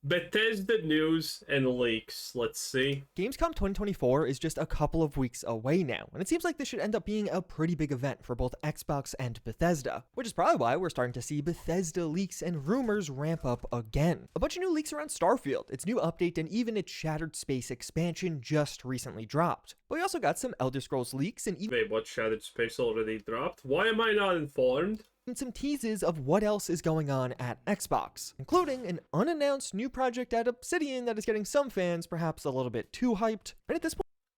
Bethesda news and leaks. Let's see. Gamescom 2024 is just a couple of weeks away now, and it seems like this should end up being a pretty big event for both Xbox and Bethesda, which is probably why we're starting to see Bethesda leaks and rumors ramp up again. A bunch of new leaks around Starfield, its new update, and even its Shattered Space expansion just recently dropped. But we also got some Elder Scrolls leaks and even Wait, what? Shattered Space already dropped? Why am I not informed? some teases of what else is going on at Xbox, including an unannounced new project at Obsidian that is getting some fans perhaps a little bit too hyped. And at this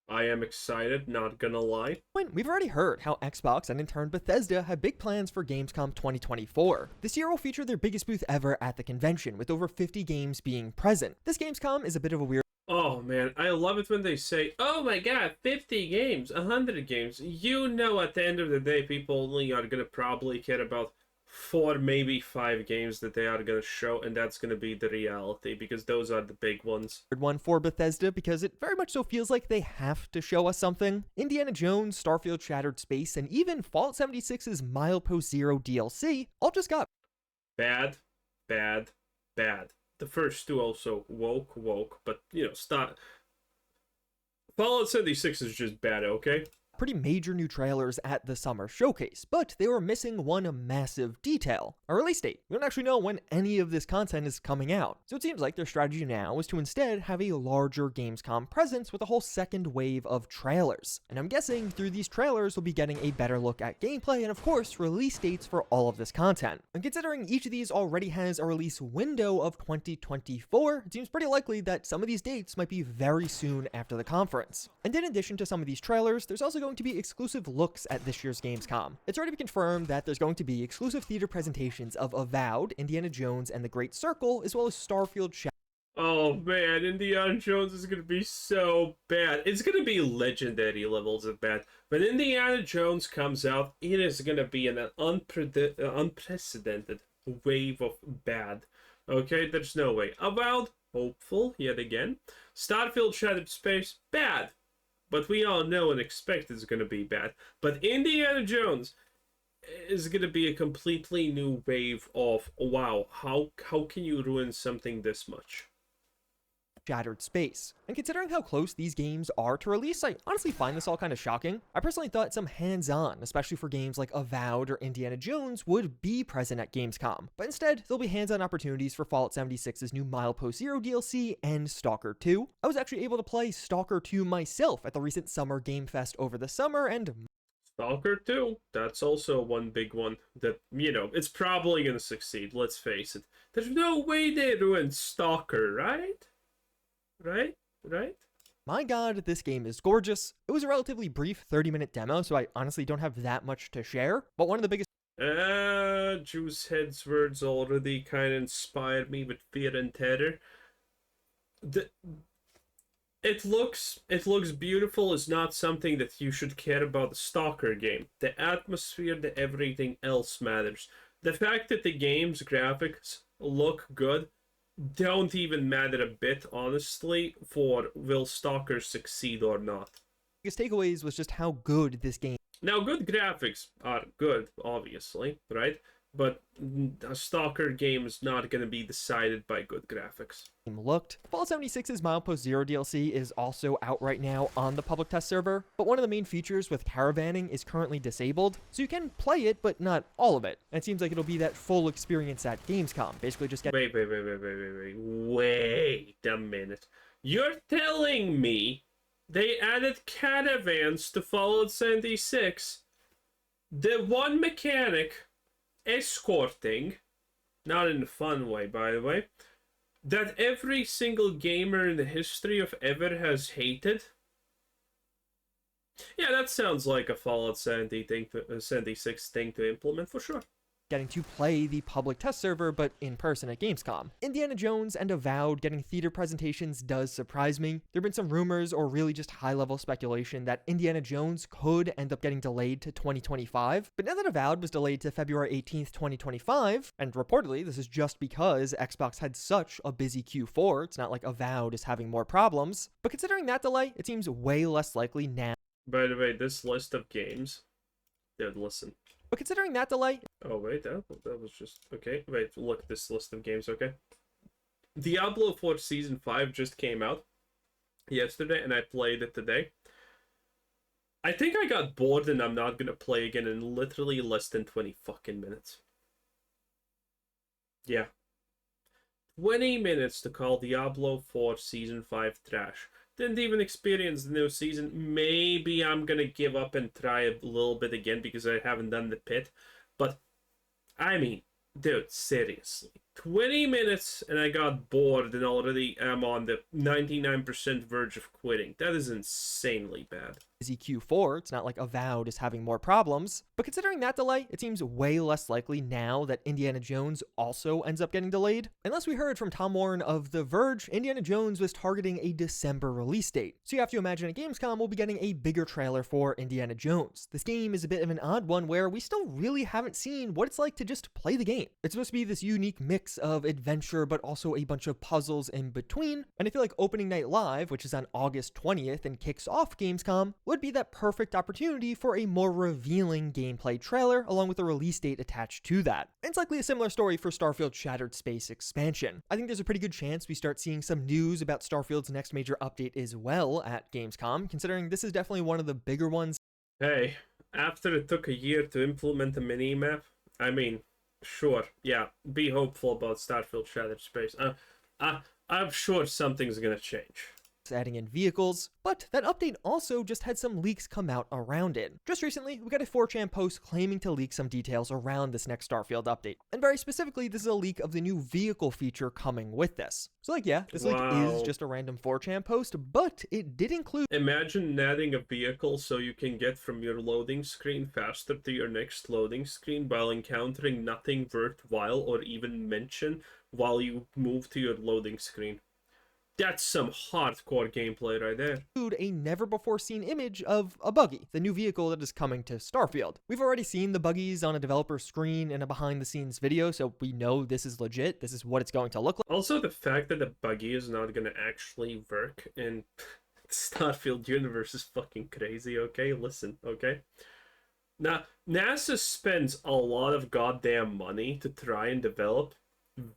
I am excited, not gonna lie. point, we've already heard how Xbox and in turn Bethesda have big plans for Gamescom 2024. This year will feature their biggest booth ever at the convention, with over 50 games being present. This Gamescom is a bit of a weird Oh man, I love it when they say, oh my god, 50 games, 100 games. You know, at the end of the day, people only are gonna probably care about 4, maybe 5 games that they are gonna show, and that's gonna be the reality, because those are the big ones. one for Bethesda because it very much so feels like they have to show us something. Indiana Jones, Starfield Shattered Space, and even Fallout 76's Milepost Zero DLC all just got Bad, bad, bad. The first two also woke, but, you know, stop. Fallout 76 is just bad, okay? pretty major new trailers at the summer showcase, but they were missing one massive detail: a release date. We don't actually know when any of this content is coming out, so it seems like their strategy now is to instead have a larger Gamescom presence with a whole second wave of trailers. And I'm guessing through these trailers we'll be getting a better look at gameplay and of course release dates for all of this content. And considering each of these already has a release window of 2024, it seems pretty likely that some of these dates might be very soon after the conference. And in addition to some of these trailers, there's also going to be exclusive looks at this year's Gamescom. It's already been confirmed that there's going to be exclusive theater presentations of Avowed, Indiana Jones and the Great Circle, as well as Starfield. Oh man, Indiana Jones is gonna be so bad. It's gonna be legendary levels of bad. When Indiana Jones comes out, it is gonna be an unprecedented wave of bad. Okay, there's no way. Avowed, hopeful, yet again. Starfield Shattered Space, bad. But we all know and expect it's gonna be bad. But Indiana Jones is gonna be a completely new wave of, wow, how can you ruin something this much? Shattered Space. And considering how close these games are to release, I honestly find this all kind of shocking. I personally thought some hands-on, especially for games like Avowed or Indiana Jones, would be present at Gamescom. But instead, there'll be hands-on opportunities for Fallout 76's new Milepost Zero DLC and Stalker 2. I was actually able to play Stalker 2 myself at the recent Summer Game Fest over the summer, and Stalker 2, that's also one big one that, you know, it's probably gonna succeed, let's face it. There's no way they ruined Stalker, right? Right? my god, this game is gorgeous. It was a relatively brief 30-minute demo, so I honestly don't have that much to share, but one of the biggest Juicehead's words already kind of inspired me with fear and terror. It looks beautiful is not something that you should care about the Stalker game. The atmosphere, the everything else matters. The fact that the game's graphics look good don't even matter a bit, honestly, for will Stalker succeed or not. takeaways was just how good this game Now, good graphics are good, obviously, right? But a Stalker game is not going to be decided by good graphics. looked. Fallout 76's Milepost Zero DLC is also out right now on the public test server, but one of the main features with caravanning is currently disabled, so you can play it, but not all of it. And it seems like it'll be that full experience at Gamescom, basically just get- Wait a minute. You're telling me they added caravans to Fallout 76? The one mechanic, escorting, not in a fun way, by the way, that every single gamer in the history of ever has hated? Yeah, that sounds like a Fallout 76 thing to implement for sure. getting to play the public test server, but in person at Gamescom. Indiana Jones and Avowed getting theater presentations does surprise me. There have been some rumors or really just high-level speculation that Indiana Jones could end up getting delayed to 2025, but now that Avowed was delayed to February 18th, 2025, and reportedly this is just because Xbox had such a busy Q4, it's not like Avowed is having more problems, but considering that delay, it seems way less likely now. By the way, this list of games, dude, listen. But considering that delay, Oh, wait, that was just... Okay, wait, look at this list of games, okay? Diablo 4 Season 5 just came out yesterday, and I played it today. I think I got bored, and I'm not gonna play again in literally less than 20 fucking minutes. Yeah. 20 minutes to call Diablo 4 Season 5 trash. Didn't even experience the new season. Maybe I'm gonna give up and try a little bit again because I haven't done the pit. But, I mean, dude, seriously. 20 minutes and I got bored and already am on the 99% verge of quitting. That is insanely bad. Q4, it's not like Avowed is having more problems, but considering that delay, it seems way less likely now that Indiana Jones also ends up getting delayed. Unless we heard from Tom Warren of The Verge, Indiana Jones was targeting a December release date. So you have to imagine at Gamescom we'll be getting a bigger trailer for Indiana Jones. This game is a bit of an odd one where we still really haven't seen what it's like to just play the game. It's supposed to be this unique mix of adventure but also a bunch of puzzles in between, and I feel like Opening Night Live, which is on August 20th and kicks off Gamescom, would be that perfect opportunity for a more revealing gameplay trailer along with a release date attached to that. It's likely a similar story for Starfield Shattered Space expansion. I think there's a pretty good chance we start seeing some news about Starfield's next major update as well at Gamescom, considering this is definitely one of the bigger ones. Hey, after it took a year to implement a mini-map, I mean, sure, yeah, be hopeful about Starfield Shattered Space. I'm sure something's gonna change. Adding in vehicles, but that update also just had some leaks come out around it. Just recently, we got a 4chan post claiming to leak some details around this next Starfield update, and very specifically, this is a leak of the new vehicle feature coming with this. So like, yeah, this leak is just a random 4chan post, but it did include— Imagine adding a vehicle so you can get from your loading screen faster to your next loading screen while encountering nothing worthwhile or even mention while you move to your loading screen. That's some hardcore gameplay right there. A never-before-seen image of a buggy, the new vehicle that is coming to Starfield. We've already seen the buggies on a developer's screen in a behind-the-scenes video, so we know this is legit. This is what it's going to look like. Also, the fact that the buggy is not going to actually work in Starfield universe is fucking crazy, okay? Listen, okay? Now, NASA spends a lot of goddamn money to try and develop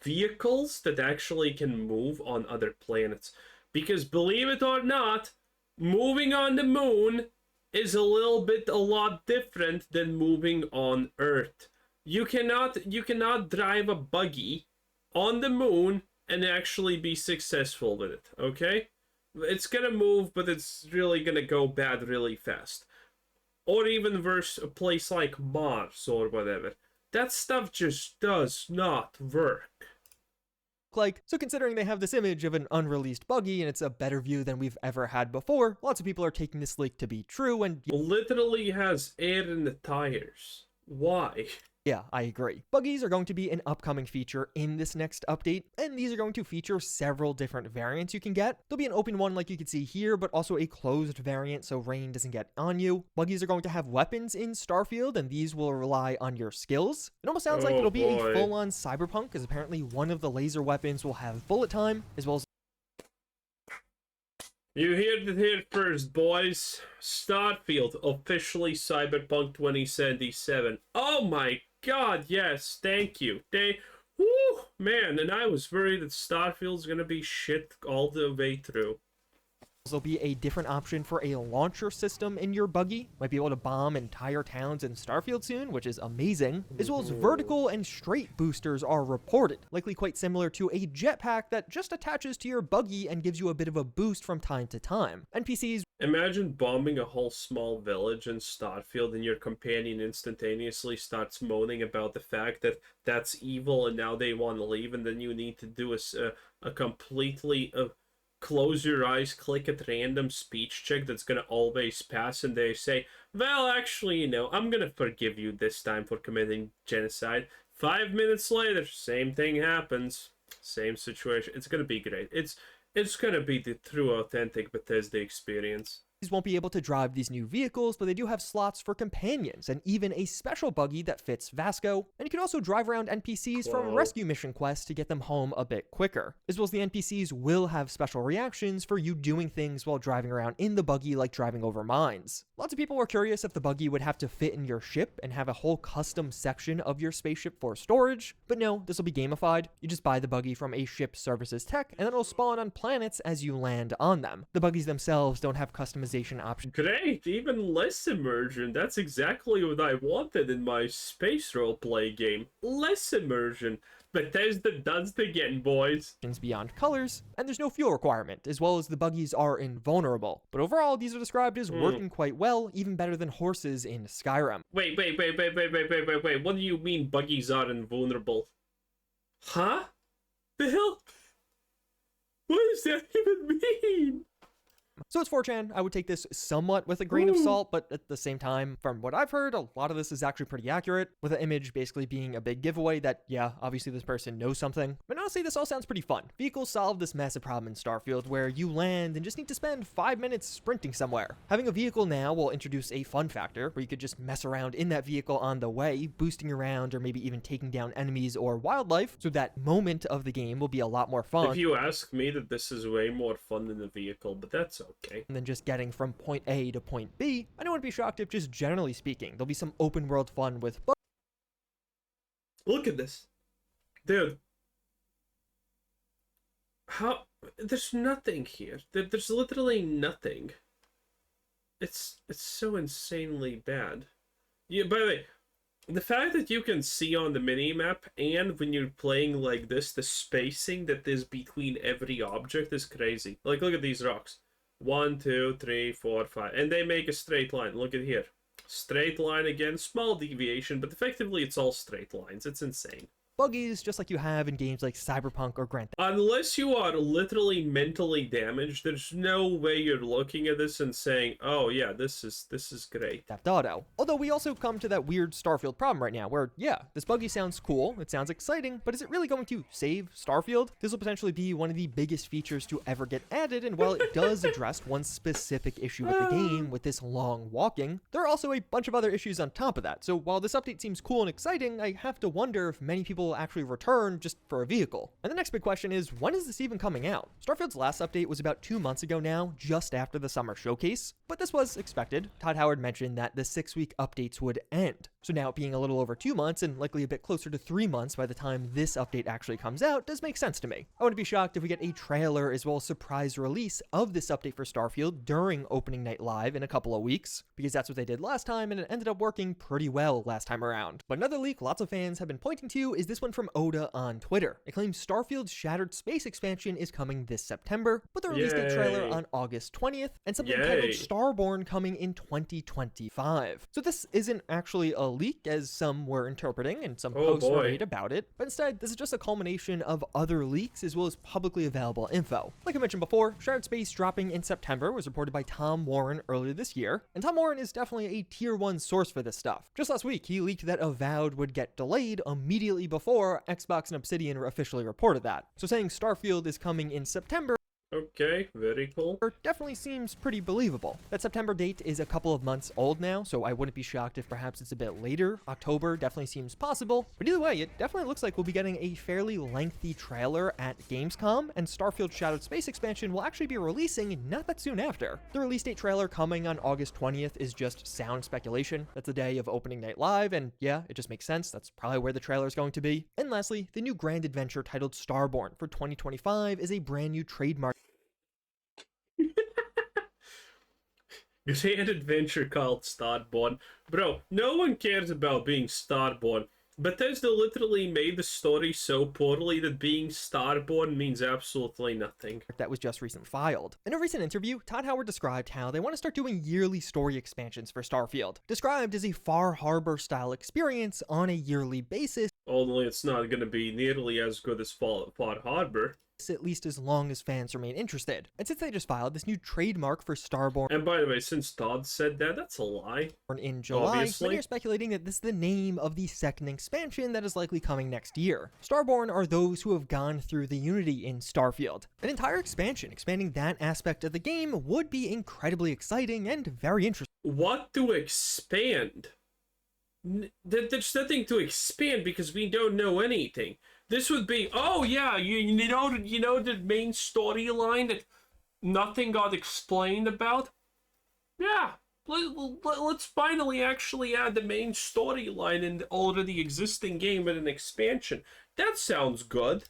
vehicles that actually can move on other planets, because believe it or not, moving on the moon is a lot different than moving on Earth. You cannot drive a buggy on the moon and actually be successful with it, okay? It's gonna move, but it's really gonna go bad really fast. Or even worse, a place like Mars or whatever. That stuff just does not work. So considering they have this image of an unreleased buggy and it's a better view than we've ever had before, lots of people are taking this leak to be true and— literally has air in the tires. Why? Yeah, I agree. Buggies are going to be an upcoming feature in this next update, and these are going to feature several different variants you can get. There'll be an open one like you can see here, but also a closed variant so rain doesn't get on you. Buggies are going to have weapons in Starfield, and these will rely on your skills. It almost sounds like it'll be a full-on cyberpunk, because apparently one of the laser weapons will have bullet time, as well as— You heard it here first, boys. Starfield, officially Cyberpunk 2077. Oh my god, yes, thank you. Woo, man, and I was worried that Starfield's gonna be shit all the way through. There'll be a different option for a launcher system in your buggy. Might be able to bomb entire towns in Starfield soon, which is amazing. As well as vertical and straight boosters are reported, likely quite similar to a jetpack that just attaches to your buggy and gives you a bit of a boost from time to time. NPCs— Imagine bombing a whole small village in Starfield and your companion instantaneously starts moaning about the fact that that's evil and now they want to leave, and then you need to do a completely close your eyes, click at random speech check that's gonna always pass, and they say, well, actually, you know, I'm gonna forgive you this time for committing genocide. 5 minutes later, same thing happens. Same situation. It's gonna be great. It's gonna be the true, authentic Bethesda experience. won't be able to drive these new vehicles, but they do have slots for companions and even a special buggy that fits Vasco. And you can also drive around NPCs from rescue mission quests to get them home a bit quicker. As well as the NPCs will have special reactions for you doing things while driving around in the buggy, like driving over mines. Lots of people were curious if the buggy would have to fit in your ship and have a whole custom section of your spaceship for storage, but no, this will be gamified. You just buy the buggy from a ship services tech, and then it'll spawn on planets as you land on them. The buggies themselves don't have customization options. Great, even less immersion. That's exactly what I wanted in my space roleplay game. Less immersion. Bethesda does it again, boys. Beyond colors, and there's no fuel requirement, as well as the buggies are invulnerable. But overall, these are described as working quite well, even better than horses in Skyrim. Wait. What do you mean buggies are invulnerable? Huh? The hell? What does that even mean? So it's 4chan. I would take this somewhat with a grain of salt, but at the same time, from what I've heard, a lot of this is actually pretty accurate, with the image basically being a big giveaway that, yeah, obviously this person knows something. But honestly, this all sounds pretty fun. Vehicles solve this massive problem in Starfield where you land and just need to spend 5 minutes sprinting somewhere. Having a vehicle now will introduce a fun factor where you could just mess around in that vehicle on the way, boosting around or maybe even taking down enemies or wildlife, so that moment of the game will be a lot more fun. If you ask me, that this is way more fun than the vehicle, but that's okay. And then just getting from point A to point B, I wouldn't be shocked if, just generally speaking, there'll be some open world fun with. Look at this, dude. How? There's nothing here. There's literally nothing. It's so insanely bad. Yeah. By the way, the fact that you can see on the minimap and when you're playing like this, the spacing that is between every object is crazy. Like, look at these rocks. 1, 2, 3, 4, 5, and they make a straight line. Look at here, straight line again, small deviation, but effectively it's all straight lines. It's insane. Buggies, just like you have in games like Cyberpunk or Grand Theft. Unless you are literally mentally damaged, there's no way you're looking at this and saying, oh yeah, this is great. Theft Auto. Although we also come to that weird Starfield problem right now where, yeah, this buggy sounds cool, it sounds exciting, but is it really going to save Starfield? This will potentially be one of the biggest features to ever get added, and while it does address one specific issue with the game with this long walking, there are also a bunch of other issues on top of that. So while this update seems cool and exciting, I have to wonder if many people will actually return just for a vehicle. And the next big question is, when is this even coming out? Starfield's last update was about 2 months ago now, just after the summer showcase, but this was expected. Todd Howard mentioned that the 6-week updates would end. So now it being a little over 2 months and likely a bit closer to 3 months by the time this update actually comes out does make sense to me. I wouldn't be shocked if we get a trailer as well as surprise release of this update for Starfield during opening night live in a couple of weeks, because that's what they did last time and it ended up working pretty well last time around. But another leak lots of fans have been pointing to is this one from Oda on Twitter. It claims Starfield's Shattered Space expansion is coming this September, but the release date trailer on August 20th, and something titled Starborn coming in 2025. So this isn't actually a leak as some were interpreting and some posts were made about it, but instead this is just a culmination of other leaks as well as publicly available info. Like I mentioned before, Shattered Space dropping in September was reported by Tom Warren earlier this year, and Tom Warren is definitely a tier 1 source for this stuff. Just last week he leaked that Avowed would get delayed immediately before Xbox and Obsidian officially reported that. So saying Starfield is coming in September Okay, very cool. definitely seems pretty believable. That September date is a couple of months old now, so I wouldn't be shocked if perhaps it's a bit later. October definitely seems possible, but either way, it definitely looks like we'll be getting a fairly lengthy trailer at Gamescom, and Starfield Shattered Space expansion will actually be releasing not that soon after. The release date trailer coming on August 20th is just sound speculation. That's the day of opening night live, and yeah, it just makes sense. That's probably where the trailer is going to be. And lastly, the new grand adventure titled Starborn for 2025 is a brand new trademark Grand adventure called Starborn. Bro, no one cares about being Starborn. Bethesda literally made the story so poorly that being Starborn means absolutely nothing. that was just recently filed. In a recent interview, Todd Howard described how they want to start doing yearly story expansions for Starfield, described as a Far Harbor style experience on a yearly basis. Only it's not going to be nearly as good as Fallout Harbor. At least as long as fans remain interested. And since they just filed this new trademark for Starborn And by the way, since Todd said that, that's a lie. in July, Obviously. many are speculating that this is the name of the second expansion that is likely coming next year. Starborn are those who have gone through the Unity in Starfield. An entire expansion expanding that aspect of the game would be incredibly exciting and very interesting. What to expand? There's nothing to expand because we don't know anything. This would be, oh yeah, you know the main storyline that nothing got explained about? Yeah, let's finally actually add the main storyline in the already existing game with an expansion. That sounds good.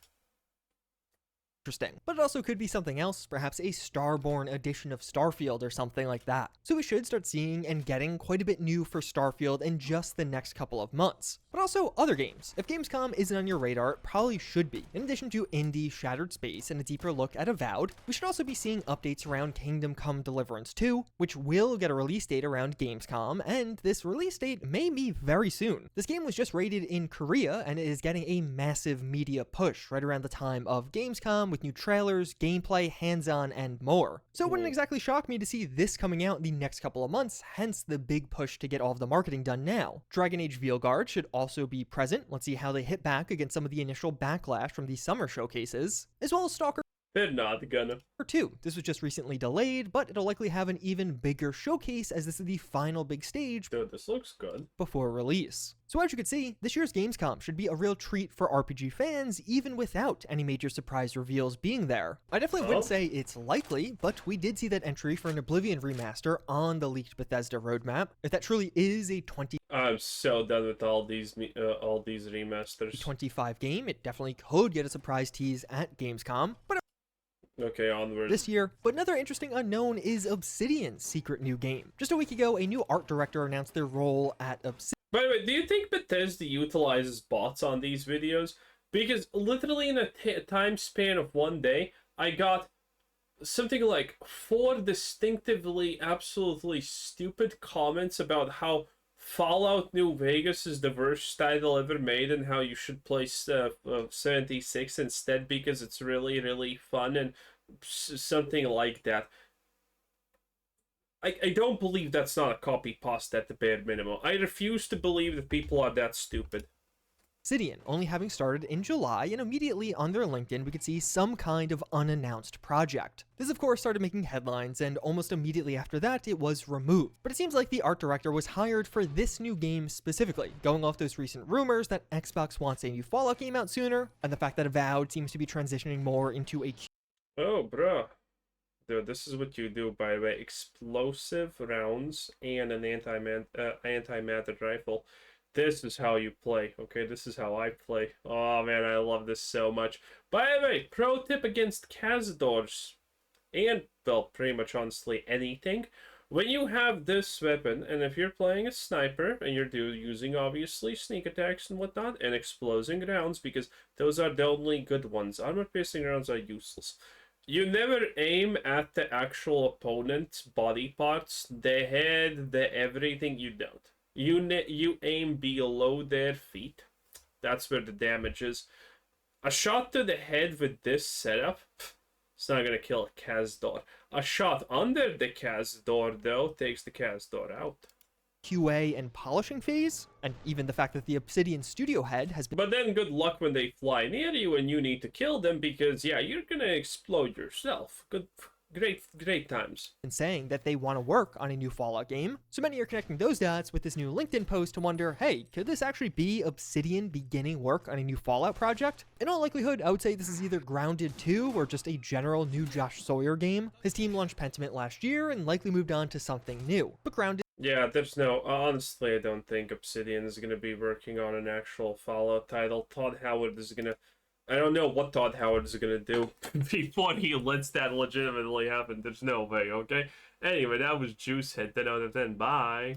Interesting. But it also could be something else, perhaps a Starborn edition of Starfield or something like that. So we should start seeing and getting quite a bit new for Starfield in just the next couple of months. But also other games. If Gamescom isn't on your radar, it probably should be. In addition to Indie, Shattered Space, and a deeper look at Avowed, we should also be seeing updates around Kingdom Come Deliverance 2, which will get a release date around Gamescom, and this release date may be very soon. This game was just rated in Korea, and it is getting a massive media push right around the time of Gamescom, with new trailers, gameplay, hands-on, and more. So it wouldn't exactly shock me to see this coming out in the next couple of months, hence the big push to get all of the marketing done now. Dragon Age Veilguard should also be present. Let's see how they hit back against some of the initial backlash from the summer showcases, as well as Stalker They're not gonna. 2. This was just recently delayed, but it'll likely have an even bigger showcase as this is the final big stage Dude, this looks good. before release. So as you can see, this year's Gamescom should be a real treat for RPG fans, even without any major surprise reveals being there. I definitely wouldn't say it's likely, but we did see that entry for an Oblivion remaster on the leaked Bethesda roadmap. If that truly is a I'm so done with all these remasters. 2025 game, it definitely could get a surprise tease at Gamescom, but Okay, onward. this year. But another interesting unknown is Obsidian's secret new game. Just a week ago, a new art director announced their role at Obsidian. By the way, do you think Bethesda utilizes bots on these videos? Because literally in a time span of one day, I got something like 4 distinctively absolutely stupid comments about how Fallout New Vegas is the worst title ever made and how you should play 76 instead because it's really, really fun and something like that. I don't believe that's not a copy paste at the bare minimum. I refuse to believe that people are that stupid. Obsidian only having started in July, and immediately on their LinkedIn we could see some kind of unannounced project. This of course started making headlines, and almost immediately after that it was removed. But it seems like the art director was hired for this new game specifically, going off those recent rumors that Xbox wants a new Fallout game out sooner, and the fact that Avowed seems to be transitioning more into a Oh, bruh. Dude, this is what you do, by the way. Explosive rounds and an antimatter rifle. This is how you play, okay? This is how I play. Oh, man, I love this so much. By the way, pro tip against Cazadors, and, well, pretty much honestly anything. When you have this weapon, and if you're playing a sniper, and you're using, obviously, sneak attacks and whatnot, and exploding rounds, because those are the only good ones. Armor-piercing rounds are useless. You never aim at the actual opponent's body parts, the head, the everything. You don't. You aim below their feet. That's where the damage is. A shot to the head with this setup, it's not gonna kill a Kazdor. A shot under the Kazdor, though, takes the Kazdor out. QA and polishing phase, and even the fact that the Obsidian studio head has been But then good luck when they fly near you and you need to kill them because, yeah, you're gonna explode yourself. Great times. saying that they want to work on a new Fallout game. So many are connecting those dots with this new LinkedIn post to wonder, hey, could this actually be Obsidian beginning work on a new Fallout project? In all likelihood, I would say this is either Grounded 2 or just a general new Josh Sawyer game. His team launched Pentiment last year and likely moved on to something new. But Grounded Yeah, there's no... Honestly, I don't think Obsidian is going to be working on an actual Fallout title. Todd Howard is going to... I don't know what Todd Howard is going to do before he lets that legitimately happen. There's no way, okay? Anyway, that was Juicehead 10 out of 10. Bye.